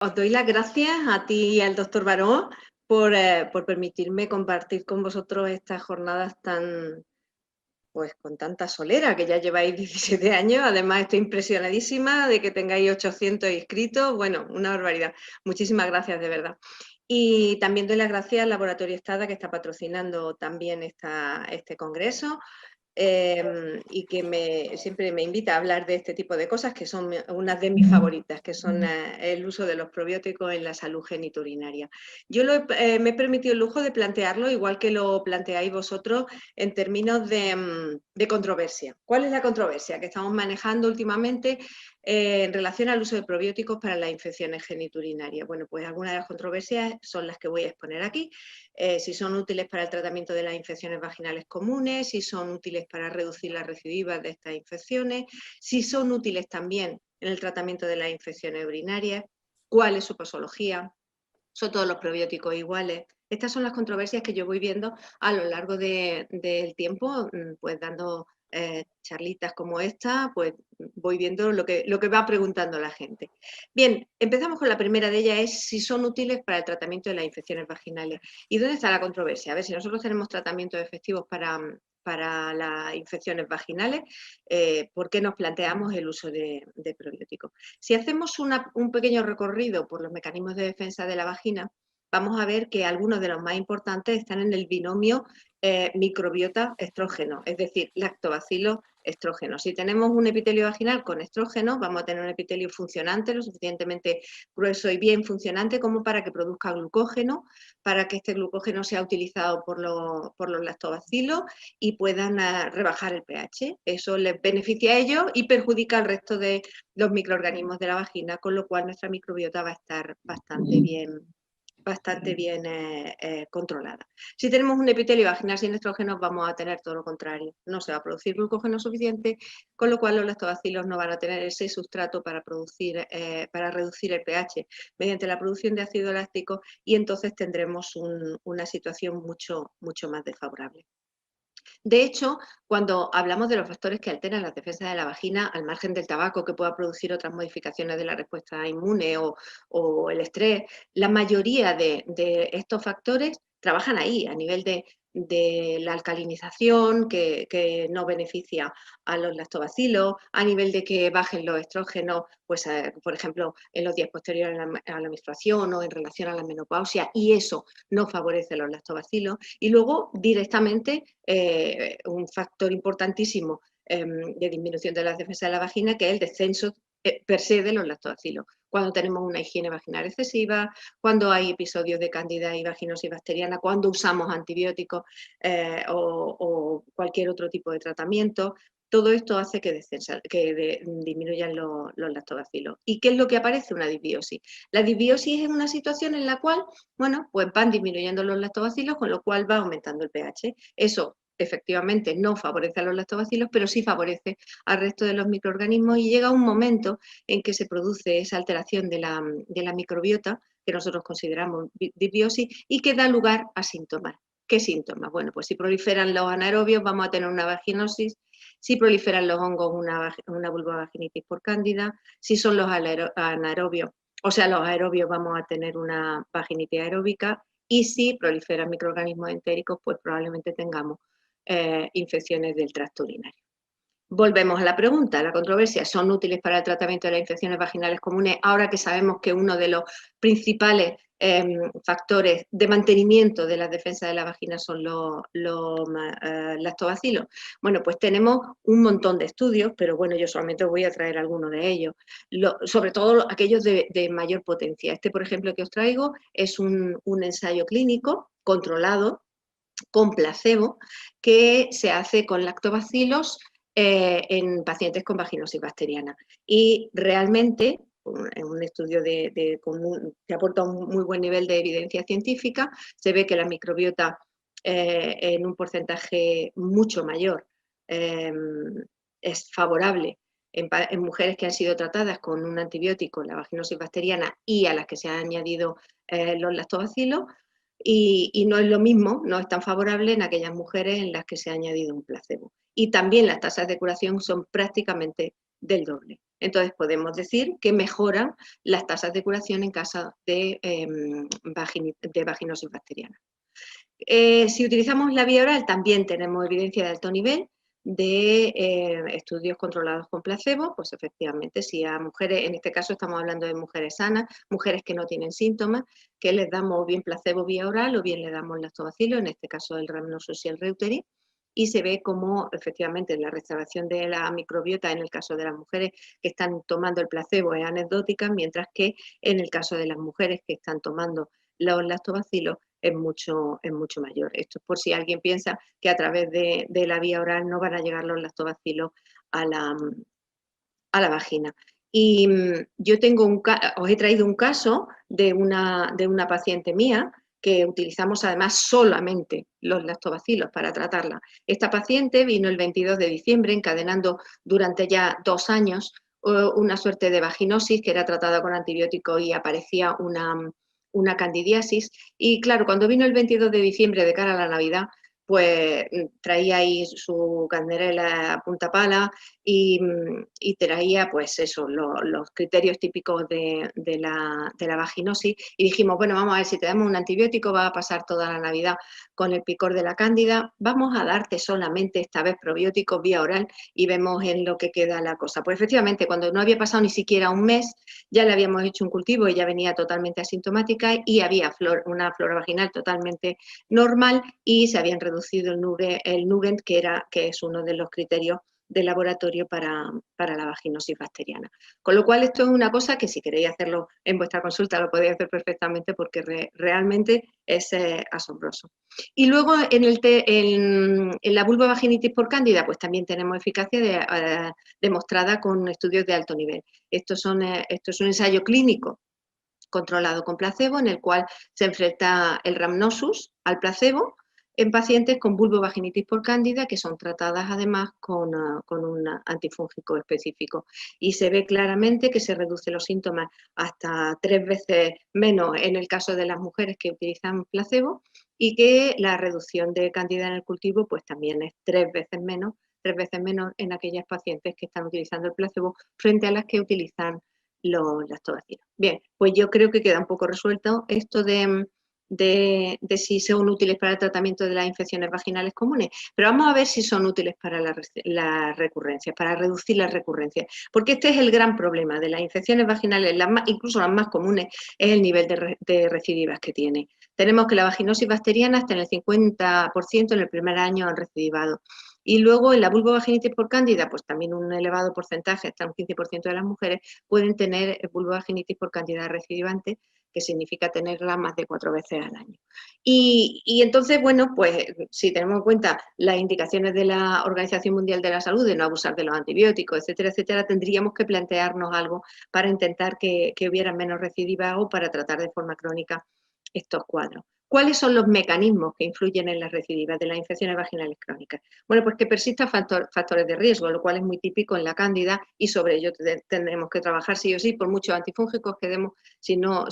Os doy las gracias a ti y al doctor Baró por permitirme compartir con vosotros estas jornadas pues con tanta solera, que ya lleváis 17 años. Además, estoy impresionadísima de que tengáis 800 inscritos. Bueno, una barbaridad. Muchísimas gracias, de verdad. Y también doy las gracias al Laboratorio Estada, que está patrocinando también este congreso. Y que siempre me invita a hablar de este tipo de cosas, que son unas de mis favoritas, que son el uso de los probióticos en la salud genitourinaria. Yo me he permitido el lujo de plantearlo, igual que lo planteáis vosotros, en términos de controversia. ¿Cuál es la controversia que estamos manejando últimamente en relación al uso de probióticos para las infecciones geniturinarias? Bueno, pues algunas de las controversias son las que voy a exponer aquí. Si son útiles para el tratamiento de las infecciones vaginales comunes, si son útiles para reducir las recidivas de estas infecciones, si son útiles también en el tratamiento de las infecciones urinarias, cuál es su posología, son todos los probióticos iguales. Estas son las controversias que yo voy viendo a lo largo del tiempo, pues dando charlitas como esta, pues voy viendo lo que va preguntando la gente. Bien, empezamos con la primera de ellas, es si son útiles para el tratamiento de las infecciones vaginales. ¿Y dónde está la controversia? A ver, si nosotros tenemos tratamientos efectivos para las infecciones vaginales, ¿por qué nos planteamos el uso de probióticos? Si hacemos un pequeño recorrido por los mecanismos de defensa de la vagina, vamos a ver que algunos de los más importantes están en el binomio microbiota-estrógeno, es decir, lactobacilo-estrógeno. Si tenemos un epitelio vaginal con estrógeno, vamos a tener un epitelio funcionante, lo suficientemente grueso y bien funcionante como para que produzca glucógeno, para que este glucógeno sea utilizado por los lactobacilos y puedan rebajar el pH. Eso les beneficia a ellos y perjudica al resto de los microorganismos de la vagina, con lo cual nuestra microbiota va a estar bastante bien controlada. Si tenemos un epitelio vaginal sin estrógenos, vamos a tener todo lo contrario. No se va a producir glucógeno suficiente, con lo cual los lactobacilos no van a tener ese sustrato para reducir el pH mediante la producción de ácido láctico, y entonces tendremos una situación mucho más desfavorable. De hecho, cuando hablamos de los factores que alteran las defensas de la vagina, al margen del tabaco, que pueda producir otras modificaciones de la respuesta inmune o el estrés, la mayoría de estos factores trabajan ahí, a nivel de la alcalinización, que no beneficia a los lactobacilos, a nivel de que bajen los estrógenos, pues por ejemplo, en los días posteriores a la menstruación o en relación a la menopausia, y eso no favorece a los lactobacilos. Y luego, directamente, un factor importantísimo de disminución de las defensas de la vagina, que es el descenso per se de los lactobacilos. Cuando tenemos una higiene vaginal excesiva, cuando hay episodios de candida y vaginosis bacteriana, cuando usamos antibióticos o cualquier otro tipo de tratamiento, todo esto hace que disminuyan los lactobacilos. ¿Y qué es lo que aparece? Una disbiosis. La disbiosis es una situación en la cual, bueno, pues van disminuyendo los lactobacilos, con lo cual va aumentando el pH. Eso efectivamente no favorece a los lactobacilos, pero sí favorece al resto de los microorganismos, y llega un momento en que se produce esa alteración de la microbiota, que nosotros consideramos disbiosis, y que da lugar a síntomas. ¿Qué síntomas? Bueno, pues si proliferan los anaerobios, vamos a tener una vaginosis. Si proliferan los hongos, una vulvovaginitis por cándida. Si son los anaerobios, o sea, los aerobios, vamos a tener una vaginitis aeróbica. Y si proliferan microorganismos entéricos, pues probablemente tengamos infecciones del tracto urinario. Volvemos a la pregunta, la controversia, ¿son útiles para el tratamiento de las infecciones vaginales comunes ahora que sabemos que uno de los principales factores de mantenimiento de las defensas de la vagina son los lactobacilos? Bueno, pues tenemos un montón de estudios, pero bueno, yo solamente os voy a traer algunos de ellos, sobre todo aquellos de mayor potencia. Este, por ejemplo, que os traigo es un ensayo clínico controlado con placebo, que se hace con lactobacilos en pacientes con vaginosis bacteriana. Y realmente, en un estudio que aporta un muy buen nivel de evidencia científica, se ve que la microbiota en un porcentaje mucho mayor es favorable en mujeres que han sido tratadas con un antibiótico, la vaginosis bacteriana, y a las que se han añadido los lactobacilos. Y no es lo mismo, no es tan favorable en aquellas mujeres en las que se ha añadido un placebo. Y también las tasas de curación son prácticamente del doble. Entonces podemos decir que mejoran las tasas de curación en caso de vaginosis bacteriana. Si utilizamos la vía oral, también tenemos evidencia de alto nivel de estudios controlados con placebo, pues efectivamente si a mujeres, en este caso estamos hablando de mujeres sanas, mujeres que no tienen síntomas, que les damos bien placebo vía oral o bien le damos lactobacilo, en este caso el Rhamnosus y el Reuteri, y se ve como efectivamente la restauración de la microbiota en el caso de las mujeres que están tomando el placebo es anecdótica, mientras que en el caso de las mujeres que están tomando los lactobacilos es mucho mayor. Esto es por si alguien piensa que a través de la vía oral no van a llegar los lactobacilos a la vagina. Y yo os he traído un caso de una paciente mía que utilizamos además solamente los lactobacilos para tratarla. Esta paciente vino el 22 de diciembre encadenando durante ya 2 años una suerte de vaginosis que era tratada con antibiótico y aparecía una candidiasis. Y claro, cuando vino el 22 de diciembre de cara a la Navidad, pues traía ahí su canderela a punta pala y traía pues eso, los criterios típicos de la vaginosis y dijimos, bueno, vamos a ver si te damos un antibiótico, va a pasar toda la Navidad con el picor de la cándida, vamos a darte solamente esta vez probióticos vía oral y vemos en lo que queda la cosa. Pues efectivamente, cuando no había pasado ni siquiera un mes, ya le habíamos hecho un cultivo, ella venía totalmente asintomática y había una flora vaginal totalmente normal y se habían reducido el Nugent, que es uno de los criterios de laboratorio para la vaginosis bacteriana. Con lo cual, esto es una cosa que si queréis hacerlo en vuestra consulta lo podéis hacer perfectamente porque realmente es asombroso. Y luego en la vulvovaginitis por cándida, pues también tenemos eficacia demostrada con estudios de alto nivel. Esto es un ensayo clínico controlado con placebo, en el cual se enfrenta el Rhamnosus al placebo en pacientes con vulvovaginitis por cándida que son tratadas además con un antifúngico específico. Y se ve claramente que se reducen los síntomas hasta 3 veces menos en el caso de las mujeres que utilizan placebo y que la reducción de cándida en el cultivo pues también es 3 veces menos en aquellas pacientes que están utilizando el placebo frente a las que utilizan los lactobacilos. Bien, pues yo creo que queda un poco resuelto esto de si son útiles para el tratamiento de las infecciones vaginales comunes, pero vamos a ver si son útiles para las recurrencias, para reducir las recurrencias, porque este es el gran problema de las infecciones vaginales, incluso las más comunes, es el nivel de recidivas que tiene. Tenemos que la vaginosis bacteriana hasta en el 50% en el primer año han recidivado. Y luego en la vulvovaginitis por cándida, pues también un elevado porcentaje, hasta un 15% de las mujeres, pueden tener vulvovaginitis por cándida recidivante, que significa tenerla más de 4 veces al año. Y entonces, bueno, pues si tenemos en cuenta las indicaciones de la Organización Mundial de la Salud de no abusar de los antibióticos, etcétera, etcétera, tendríamos que plantearnos algo para intentar que hubiera menos recidivas o para tratar de forma crónica estos cuadros. ¿Cuáles son los mecanismos que influyen en las recidivas de las infecciones vaginales crónicas? Bueno, pues que persistan factores de riesgo, lo cual es muy típico en la cándida y sobre ello tendremos que trabajar sí o sí, por muchos antifúngicos que demos, si no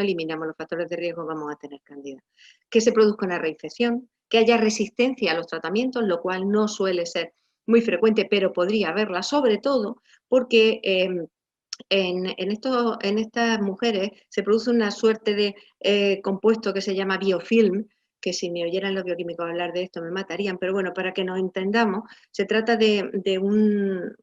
eliminamos los factores de riesgo vamos a tener cándida. Que se produzca una reinfección, que haya resistencia a los tratamientos, lo cual no suele ser muy frecuente, pero podría haberla, sobre todo porque en estas mujeres se produce una suerte de compuesto que se llama biofilm, que si me oyeran los bioquímicos hablar de esto me matarían, pero bueno, para que nos entendamos, se trata de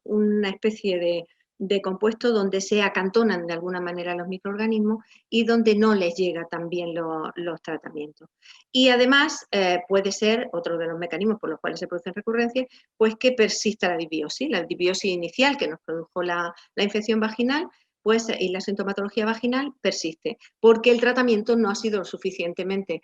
una especie de compuesto donde se acantonan de alguna manera los microorganismos y donde no les llega también los tratamientos. Y además puede ser otro de los mecanismos por los cuales se producen recurrencias, pues que persista la disbiosis inicial que nos produjo la infección vaginal, pues, y la sintomatología vaginal persiste, porque el tratamiento no ha sido lo suficientemente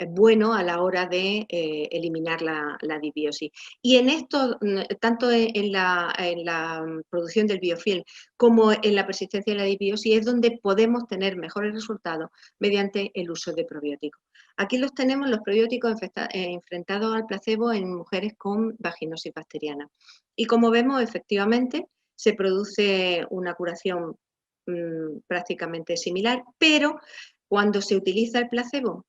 bueno a la hora de eliminar la disbiosis. Y en esto, tanto en la producción del biofilm como en la persistencia de la disbiosis, es donde podemos tener mejores resultados mediante el uso de probióticos. Aquí los tenemos, los probióticos enfrentados al placebo en mujeres con vaginosis bacteriana. Y como vemos, efectivamente, se produce una curación prácticamente similar, pero cuando se utiliza el placebo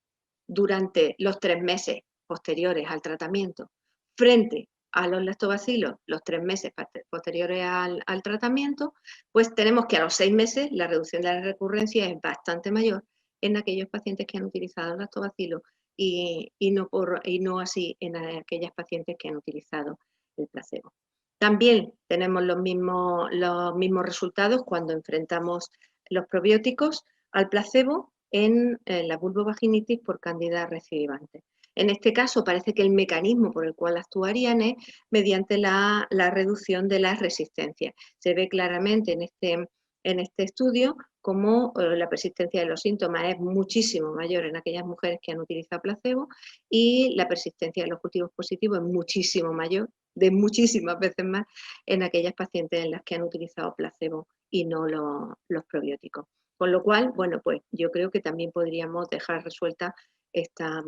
durante los 3 meses posteriores al tratamiento, frente a los lactobacilos los 3 meses posteriores al tratamiento, pues tenemos que a los 6 meses la reducción de la recurrencia es bastante mayor en aquellos pacientes que han utilizado lactobacilos y no así en aquellas pacientes que han utilizado el placebo. También tenemos los mismos resultados cuando enfrentamos los probióticos al placebo en la vulvovaginitis por Candida recidivante. En este caso parece que el mecanismo por el cual actuarían es mediante la reducción de las resistencias. Se ve claramente en este estudio cómo la persistencia de los síntomas es muchísimo mayor en aquellas mujeres que han utilizado placebo y la persistencia de los cultivos positivos es muchísimo mayor, de muchísimas veces más, en aquellas pacientes en las que han utilizado placebo y no los probióticos. Con lo cual, bueno, pues yo creo que también podríamos dejar resuelta esta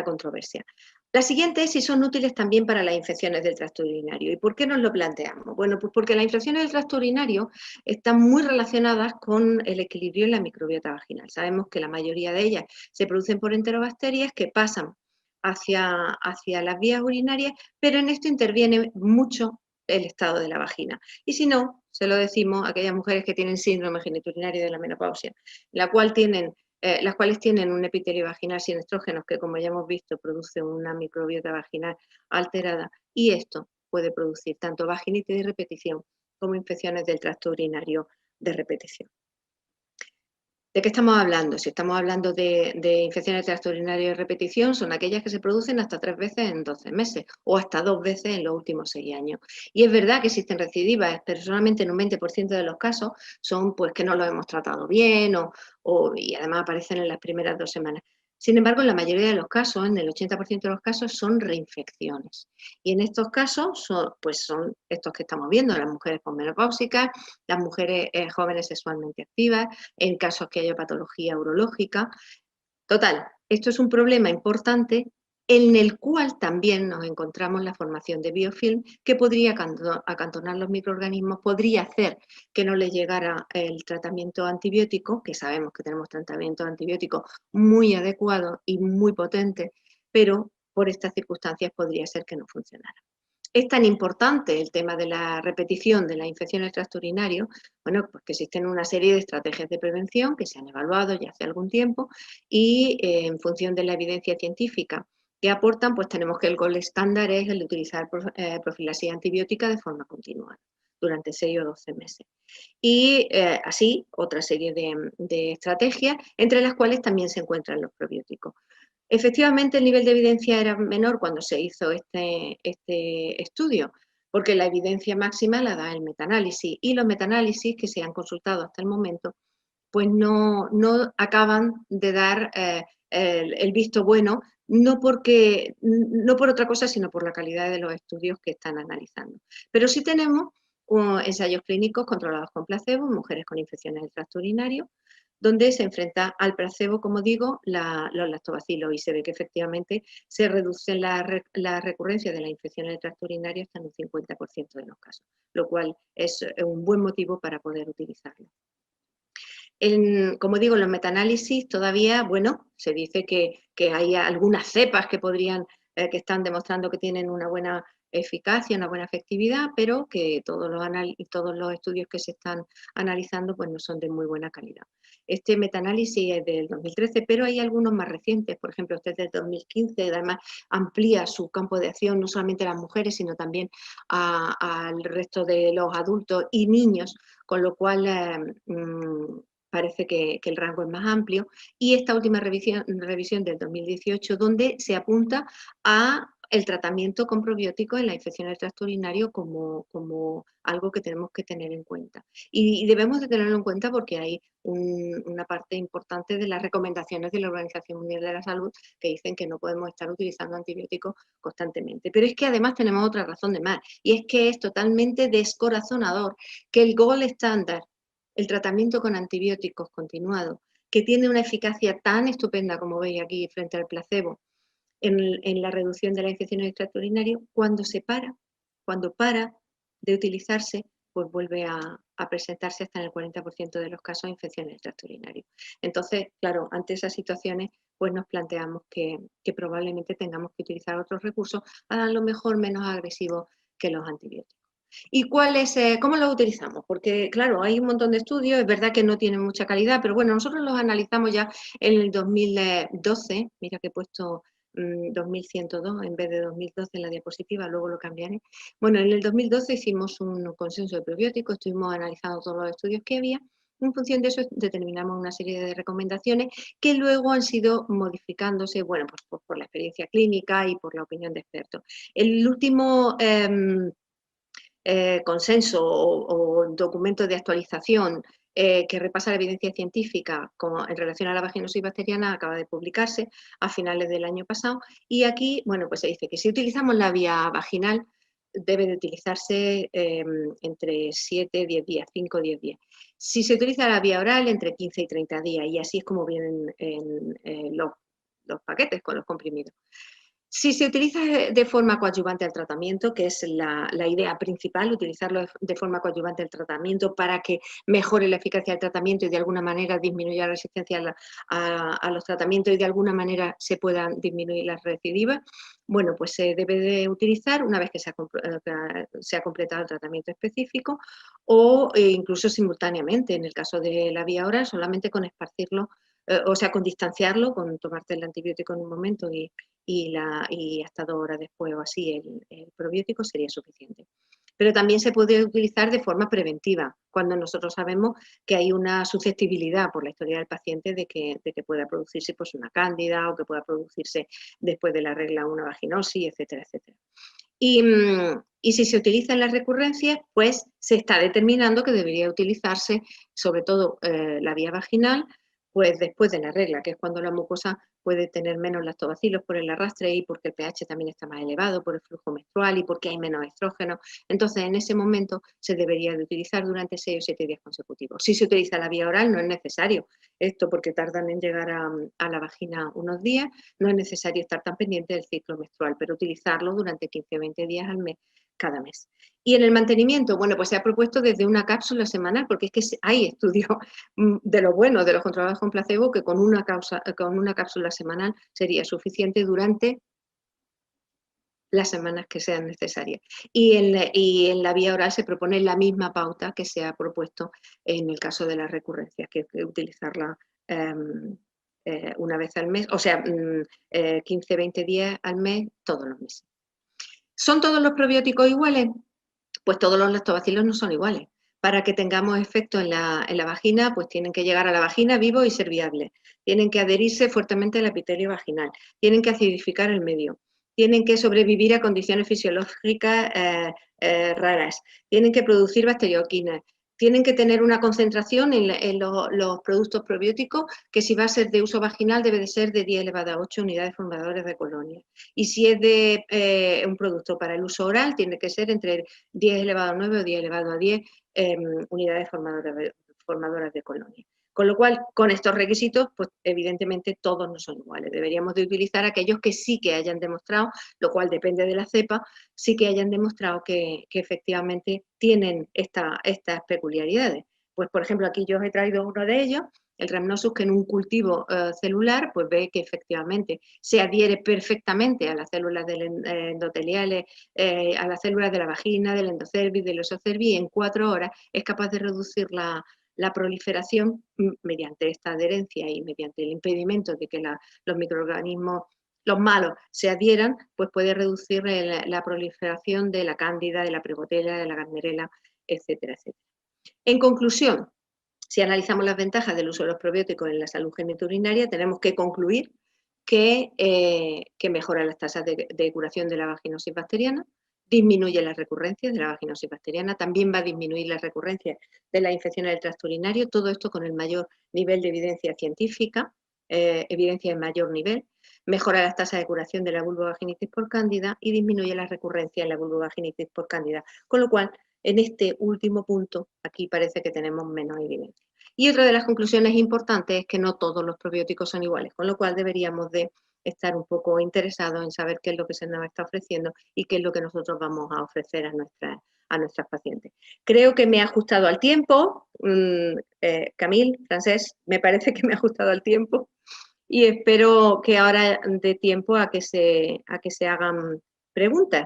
controversia. La siguiente es si son útiles también para las infecciones del tracto urinario. ¿Y por qué nos lo planteamos? Bueno, pues porque las infecciones del tracto urinario están muy relacionadas con el equilibrio en la microbiota vaginal. Sabemos que la mayoría de ellas se producen por enterobacterias que pasan hacia las vías urinarias, pero en esto interviene mucho el estado de la vagina. Y si no, se lo decimos a aquellas mujeres que tienen síndrome genitourinario de la menopausia, las cuales tienen un epitelio vaginal sin estrógenos que, como ya hemos visto, produce una microbiota vaginal alterada, y esto puede producir tanto vaginitis de repetición como infecciones del tracto urinario de repetición. ¿De qué estamos hablando? Si estamos hablando de infecciones del tracto urinario de repetición, son aquellas que se producen hasta 3 veces en 12 meses o hasta 2 veces en los últimos 6 años. Y es verdad que existen recidivas, pero solamente en un 20% de los casos son pues que no los hemos tratado bien y además aparecen en las primeras 2 semanas. Sin embargo, en la mayoría de los casos, en el 80% de los casos, son reinfecciones. Y en estos casos son estos que estamos viendo, las mujeres posmenopáusicas, las mujeres jóvenes sexualmente activas, en casos que haya patología urológica. Total, esto es un problema importante en el cual también nos encontramos la formación de biofilm que podría acantonar los microorganismos, podría hacer que no les llegara el tratamiento antibiótico, que sabemos que tenemos tratamientos antibióticos muy adecuados y muy potentes, pero por estas circunstancias podría ser que no funcionara. Es tan importante el tema de la repetición de las infecciones del tracto urinario, bueno, pues que existen una serie de estrategias de prevención que se han evaluado ya hace algún tiempo y en función de la evidencia científica que aportan, pues tenemos que el gold estándar es el de utilizar profilaxis antibiótica de forma continuada durante 6 o 12 meses. Y así otra serie de estrategias, entre las cuales también se encuentran los probióticos. Efectivamente, el nivel de evidencia era menor cuando se hizo este estudio, porque la evidencia máxima la da el metaanálisis, y los metaanálisis que se han consultado hasta el momento, pues no acaban de dar el visto bueno, no por otra cosa, sino por la calidad de los estudios que están analizando. Pero sí tenemos ensayos clínicos controlados con placebo en mujeres con infecciones del tracto urinario, donde se enfrenta al placebo, como digo, los lactobacilos, y se ve que efectivamente se reduce la recurrencia de la infección del tracto urinario hasta en un 50% de los casos, lo cual es un buen motivo para poder utilizarlo. Como digo, en los metaanálisis todavía, bueno, se dice que hay algunas cepas que que están demostrando que tienen una buena eficacia, una buena efectividad, pero que todos los estudios que se están analizando pues no son de muy buena calidad. Este metaanálisis es del 2013, pero hay algunos más recientes, por ejemplo, este es del 2015, y además amplía su campo de acción no solamente a las mujeres, sino también al resto de los adultos y niños, con lo cual parece que el rango es más amplio, y esta última revisión del 2018, donde se apunta a el tratamiento con probióticos en la infección del tracto urinario como algo que tenemos que tener en cuenta. Y debemos de tenerlo en cuenta porque hay una parte importante de las recomendaciones de la Organización Mundial de la Salud que dicen que no podemos estar utilizando antibióticos constantemente. Pero es que además tenemos otra razón de más, y es que es totalmente descorazonador que el gold estándar, el tratamiento con antibióticos continuado, que tiene una eficacia tan estupenda como veis aquí frente al placebo en la reducción de la infección del tracto urinario, cuando para de utilizarse, pues vuelve a presentarse hasta en el 40% de los casos de infección del tracto urinario. Entonces, claro, ante esas situaciones, pues nos planteamos que probablemente tengamos que utilizar otros recursos, a lo mejor menos agresivos que los antibióticos. ¿Y cómo los utilizamos? Porque, claro, hay un montón de estudios, es verdad que no tienen mucha calidad, pero bueno, nosotros los analizamos ya en el 2012, mira que he puesto 2102 en vez de 2012 en la diapositiva, luego lo cambiaré. Bueno, en el 2012 hicimos un consenso de probióticos, estuvimos analizando todos los estudios que había. En función de eso determinamos una serie de recomendaciones que luego han sido modificándose, bueno, pues por la experiencia clínica y por la opinión de expertos. El último consenso o documento de actualización que repasa la evidencia científica en relación a la vaginosis bacteriana acaba de publicarse a finales del año pasado, y aquí, bueno, pues se dice que si utilizamos la vía vaginal debe de utilizarse entre 7 10 días, 5 o 10 días. Si se utiliza la vía oral, entre 15 y 30 días, y así es como vienen en los paquetes con los comprimidos. Si se utiliza de forma coadyuvante al tratamiento, que es la idea principal, utilizarlo de forma coadyuvante al tratamiento para que mejore la eficacia del tratamiento y de alguna manera disminuya la resistencia a los tratamientos y de alguna manera se puedan disminuir las recidivas, bueno, pues se debe de utilizar una vez que se ha completado el tratamiento específico o incluso simultáneamente, en el caso de la vía oral, solamente con esparcirlo, o sea, con distanciarlo, con tomarte el antibiótico en un momento y hasta 2 horas después o así el probiótico sería suficiente. Pero también se puede utilizar de forma preventiva, cuando nosotros sabemos que hay una susceptibilidad por la historia del paciente de que pueda producirse pues, una cándida o que pueda producirse después de la regla una vaginosis, etcétera, etcétera. Y si se utiliza en las recurrencias, pues se está determinando que debería utilizarse sobre todo la vía vaginal, pues después de la regla, que es cuando la mucosa puede tener menos lactobacilos por el arrastre y porque el pH también está más elevado por el flujo menstrual y porque hay menos estrógeno. Entonces, en ese momento se debería de utilizar durante 6 o 7 días consecutivos. Si se utiliza la vía oral, no es necesario esto porque tardan en llegar a la vagina unos días, no es necesario estar tan pendiente del ciclo menstrual, pero utilizarlo durante 15 o 20 días al mes, cada mes. Y en el mantenimiento, bueno, pues se ha propuesto desde una cápsula semanal, porque es que hay estudios de lo bueno, de los controlados con placebo, que con una cápsula semanal sería suficiente durante las semanas que sean necesarias. Y en la vía oral se propone la misma pauta que se ha propuesto en el caso de las recurrencias, que es utilizarla una vez al mes, o sea, 15, 20 días al mes, todos los meses. ¿Son todos los probióticos iguales? Pues todos los lactobacilos no son iguales. Para que tengamos efecto en la vagina, pues tienen que llegar a la vagina vivos y ser viables. Tienen que adherirse fuertemente al epitelio vaginal. Tienen que acidificar el medio. Tienen que sobrevivir a condiciones fisiológicas raras. Tienen que producir bacterioquinas. Tienen que tener una concentración en los productos probióticos que si va a ser de uso vaginal debe de ser de 10 elevado a 8 unidades formadoras de colonia. Y si es de un producto para el uso oral, tiene que ser entre 10 elevado a 9 o 10 elevado a 10 unidades formadoras de colonia. Con lo cual, con estos requisitos, pues evidentemente todos no son iguales. Deberíamos de utilizar aquellos que sí que hayan demostrado, lo cual depende de la cepa, sí que hayan demostrado que efectivamente tienen estas peculiaridades. Pues, por ejemplo, aquí yo os he traído uno de ellos, el Rhamnosus, que en un cultivo celular, pues ve que efectivamente se adhiere perfectamente a las células endoteliales, a las células de la vagina, del endocervix, del esocervix, y en 4 horas es capaz de reducir la proliferación mediante esta adherencia y mediante el impedimento de que los microorganismos, los malos, se adhieran, pues puede reducir la proliferación de la cándida, de la pregotella, de la gardnerella, etcétera, etcétera. En conclusión, si analizamos las ventajas del uso de los probióticos en la salud genitourinaria, tenemos que concluir que mejora las tasas de curación de la vaginosis bacteriana, disminuye las recurrencias de la vaginosis bacteriana, también va a disminuir las recurrencias de las infecciones del tracto urinario, todo esto con el mayor nivel de evidencia científica, evidencia de mayor nivel, mejora las tasas de curación de la vulvovaginitis por cándida y disminuye las recurrencias en la vulvovaginitis por cándida, con lo cual en este último punto, aquí parece que tenemos menos evidencia. Y otra de las conclusiones importantes es que no todos los probióticos son iguales, con lo cual deberíamos de estar un poco interesados en saber qué es lo que se nos está ofreciendo y qué es lo que nosotros vamos a ofrecer a nuestras pacientes. Creo que me he ajustado al tiempo. Camille, Francesc, me parece que me he ajustado al tiempo. y espero que ahora dé tiempo a que se hagan preguntas.